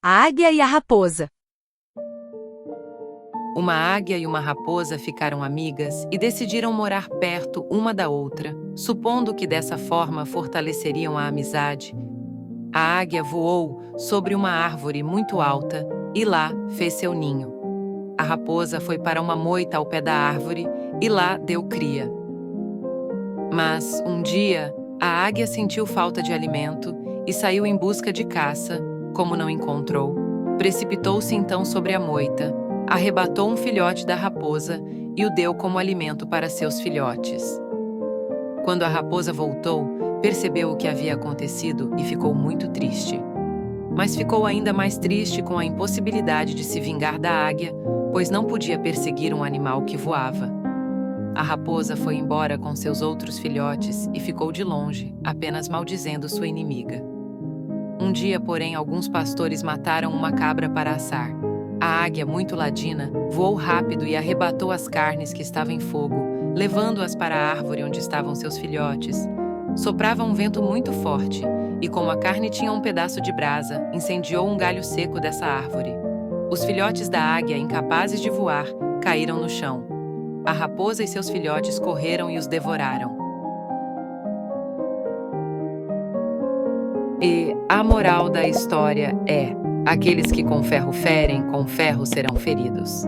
A águia e a raposa. Uma águia e uma raposa ficaram amigas e decidiram morar perto uma da outra, supondo que dessa forma fortaleceriam a amizade. A águia voou sobre uma árvore muito alta e lá fez seu ninho. A raposa foi para uma moita ao pé da árvore e lá deu cria. Mas, um dia, a águia sentiu falta de alimento e saiu em busca de caça. Como não encontrou, precipitou-se então sobre a moita, arrebatou um filhote da raposa e o deu como alimento para seus filhotes. Quando a raposa voltou, percebeu o que havia acontecido e ficou muito triste. Mas ficou ainda mais triste com a impossibilidade de se vingar da águia, pois não podia perseguir um animal que voava. A raposa foi embora com seus outros filhotes e ficou de longe, apenas maldizendo sua inimiga. Um dia, porém, alguns pastores mataram uma cabra para assar. A águia, muito ladina, voou rápido e arrebatou as carnes que estavam em fogo, levando-as para a árvore onde estavam seus filhotes. Soprava um vento muito forte, e como a carne tinha um pedaço de brasa, incendiou um galho seco dessa árvore. Os filhotes da águia, incapazes de voar, caíram no chão. A raposa e seus filhotes correram e os devoraram. E a moral da história é: aqueles que com ferro ferem, com ferro serão feridos.